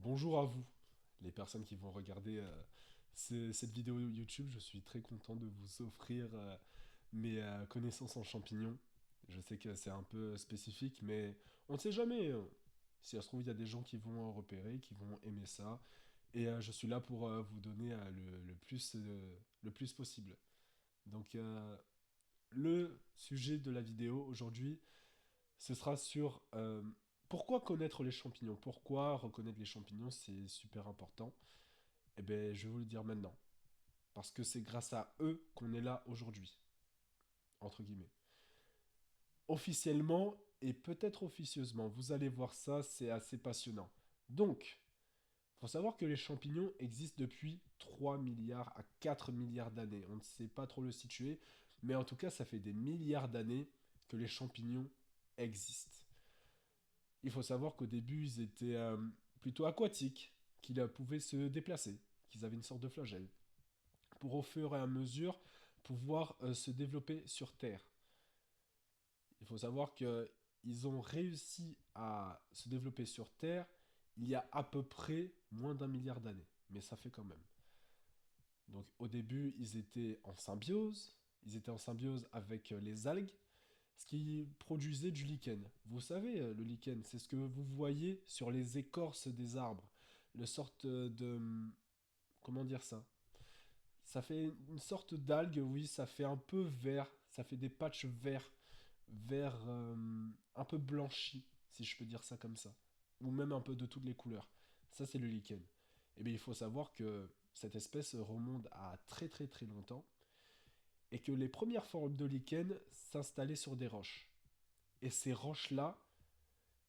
Bonjour à vous, les personnes qui vont regarder cette vidéo YouTube. Je suis très content de vous offrir mes connaissances en champignons. Je sais que c'est un peu spécifique, mais on ne sait jamais, hein. Si ça se trouve, il y a des gens qui vont repérer, qui vont aimer ça. Et je suis là pour vous donner le plus possible. Donc, le sujet de la vidéo aujourd'hui, ce sera sur pourquoi connaître les champignons, pourquoi reconnaître les champignons, c'est super important. Eh bien, je vais vous le dire maintenant. Parce que c'est grâce à eux qu'on est là aujourd'hui, entre guillemets. Officiellement et peut-être officieusement, vous allez voir ça, c'est assez passionnant. Donc, il faut savoir que les champignons existent depuis 3 milliards à 4 milliards d'années. On ne sait pas trop le situer, mais en tout cas, ça fait des milliards d'années que les champignons existent. Il faut savoir qu'au début, ils étaient plutôt aquatiques, qu'ils pouvaient se déplacer, qu'ils avaient une sorte de flagelle, pour au fur et à mesure pouvoir se développer sur Terre. Il faut savoir qu'ils ont réussi à se développer sur Terre il y a à peu près moins d'un milliard d'années, mais ça fait quand même. Donc au début, ils étaient en symbiose avec les algues, ce qui produisait du lichen. Vous savez, le lichen, c'est ce que vous voyez sur les écorces des arbres. Le sorte de... Comment dire ça? Ça fait une sorte d'algue, oui, ça fait un peu vert, ça fait des patchs verts, vert un peu blanchi, si je peux dire ça comme ça. Ou même un peu de toutes les couleurs. Ça, c'est le lichen. Et bien, il faut savoir que cette espèce remonte à très très très longtemps et que les premières formes de lichen s'installaient sur des roches. Et ces roches-là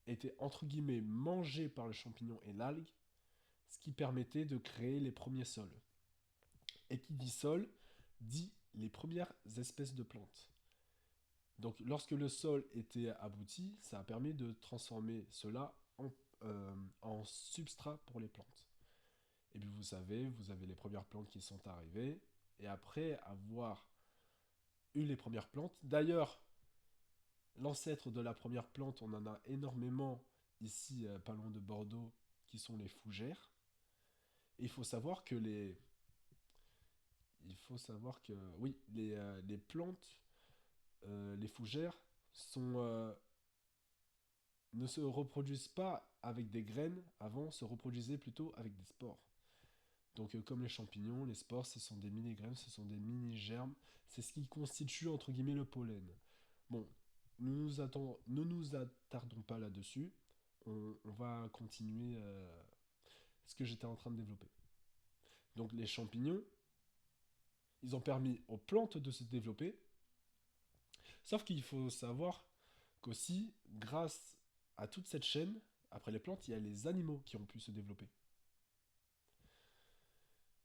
étaient entre guillemets mangées par le champignon et l'algue, ce qui permettait de créer les premiers sols. Et qui dit sol, dit les premières espèces de plantes. Donc lorsque le sol était abouti, ça a permis de transformer cela en substrat pour les plantes. Et puis vous savez, vous avez les premières plantes qui sont arrivées, et après avoir eu les premières plantes, d'ailleurs, l'ancêtre de la première plante, on en a énormément ici, pas loin de Bordeaux, qui sont les fougères. Et il faut savoir que, oui, les plantes, les fougères, sont, ne se reproduisent pas avec des graines, avant se reproduisaient plutôt avec des spores. Donc comme les champignons, les spores, ce sont des mini-graines, ce sont des mini-germes, c'est ce qui constitue entre guillemets le pollen. Bon, ne nous attardons pas là-dessus, on va continuer ce que j'étais en train de développer. Donc les champignons, ils ont permis aux plantes de se développer, sauf qu'il faut savoir qu'aussi, grâce à toute cette chaîne, après les plantes, il y a les animaux qui ont pu se développer.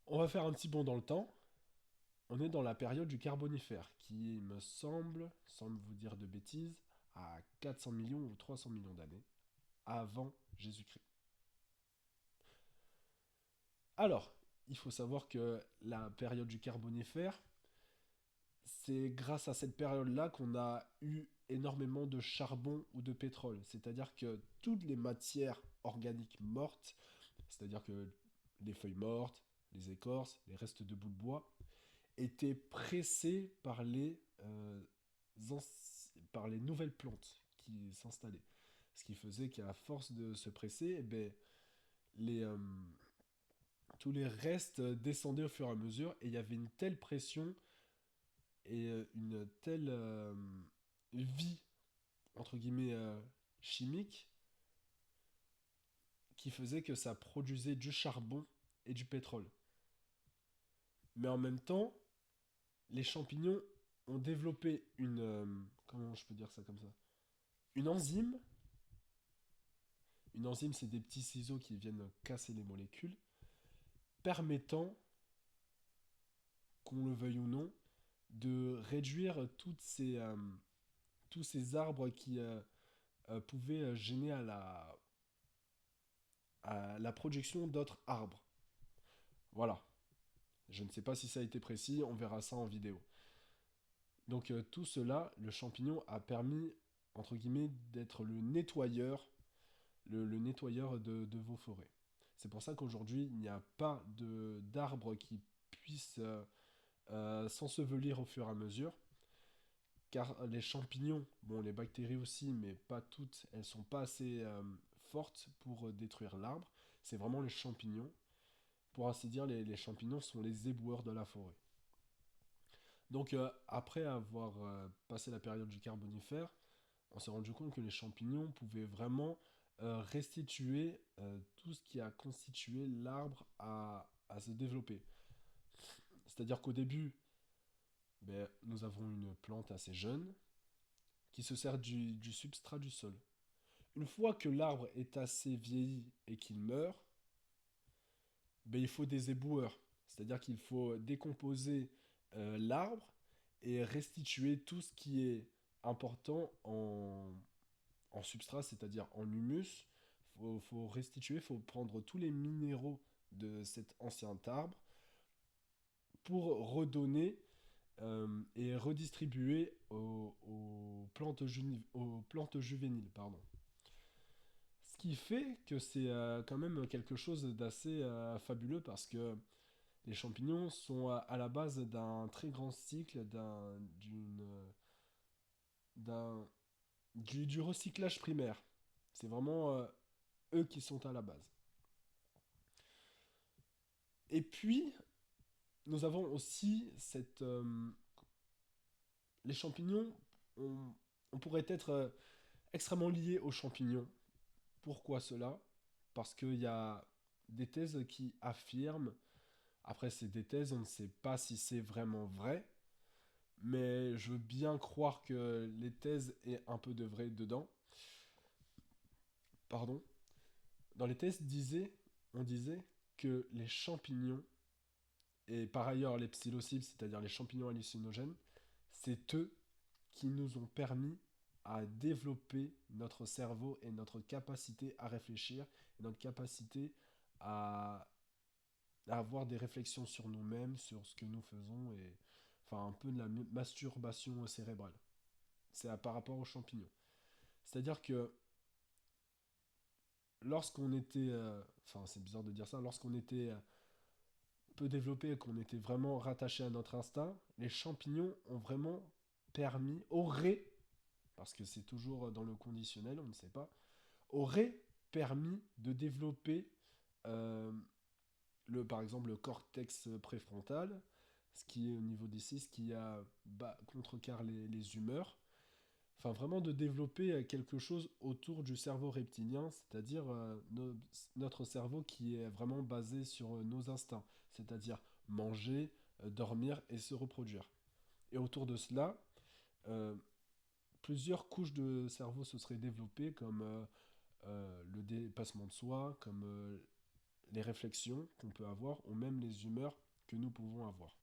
On va faire un petit bond dans le temps. On est dans la période du Carbonifère, qui me semble, sans vous dire de bêtises, à 400 millions ou 300 millions d'années, avant Jésus-Christ. Alors, il faut savoir que la période du Carbonifère, c'est grâce à cette période-là qu'on a eu énormément de charbon ou de pétrole. C'est-à-dire que toutes les matières organiques mortes, c'est-à-dire que les feuilles mortes, les écorces, les restes de bouts de bois, étaient pressées par les nouvelles plantes qui s'installaient. Ce qui faisait qu'à force de se presser, eh ben, les, euh, tous les restes descendaient au fur et à mesure et il y avait une telle pression et une telle vie, entre guillemets, chimique, qui faisait que ça produisait du charbon et du pétrole. Mais en même temps, les champignons ont développé comment je peux dire ça comme ça? Une enzyme. Une enzyme, c'est des petits ciseaux qui viennent casser les molécules, permettant, qu'on le veuille ou non, de réduire tous ces arbres qui pouvaient gêner à la production d'autres arbres. Voilà. Je ne sais pas si ça a été précis, on verra ça en vidéo. Donc tout cela, le champignon a permis, entre guillemets, d'être le nettoyeur de vos forêts. C'est pour ça qu'aujourd'hui, il n'y a pas d'arbre qui puisse s'ensevelir au fur et à mesure, car les champignons, bon, les bactéries aussi, mais pas toutes, elles sont pas assez fortes pour détruire l'arbre. C'est vraiment les champignons. Pour ainsi dire, les champignons sont les éboueurs de la forêt. Donc, après avoir passé la période du Carbonifère, on s'est rendu compte que les champignons pouvaient vraiment restituer tout ce qui a constitué l'arbre à se développer. C'est-à-dire qu'au début, ben, nous avons une plante assez jeune qui se sert du substrat du sol. Une fois que l'arbre est assez vieilli et qu'il meurt, ben, il faut des éboueurs. C'est-à-dire qu'il faut décomposer l'arbre et restituer tout ce qui est important en substrat, c'est-à-dire en humus. Faut restituer, il faut prendre tous les minéraux de cet ancien arbre pour redonner et redistribuer aux plantes juvéniles. Pardon. Ce qui fait que c'est quand même quelque chose d'assez fabuleux parce que les champignons sont à la base d'un très grand cycle, d'un, du recyclage primaire. C'est vraiment eux qui sont à la base. Et puis, nous avons aussi les champignons, on pourrait être extrêmement liés aux champignons. Pourquoi cela? Parce qu'il y a des thèses qui affirment, après c'est des thèses, on ne sait pas si c'est vraiment vrai, mais je veux bien croire que les thèses aient un peu de vrai dedans. Pardon. Dans les thèses, on disait que les champignons, et par ailleurs les psilocybes, c'est-à-dire les champignons hallucinogènes, c'est eux qui nous ont permis à développer notre cerveau et notre capacité à réfléchir, et notre capacité à, à avoir des réflexions sur nous-mêmes, sur ce que nous faisons, et enfin un peu de la masturbation cérébrale. C'est par rapport aux champignons. C'est-à-dire que lorsqu'on était, enfin c'est bizarre de dire ça, lorsqu'on était peu développé et qu'on était vraiment rattaché à notre instinct, les champignons ont vraiment auraient, parce que c'est toujours dans le conditionnel, on ne sait pas, auraient permis de développer euh, par exemple le cortex préfrontal, ce qui est au niveau des ce qui contrecarre les humeurs, enfin vraiment de développer quelque chose autour du cerveau reptilien, c'est-à-dire notre cerveau qui est vraiment basé sur nos instincts, c'est-à-dire manger, dormir et se reproduire. Et autour de cela, euh, plusieurs couches de cerveau se seraient développées, comme le dépassement de soi, comme les réflexions qu'on peut avoir, ou même les humeurs que nous pouvons avoir.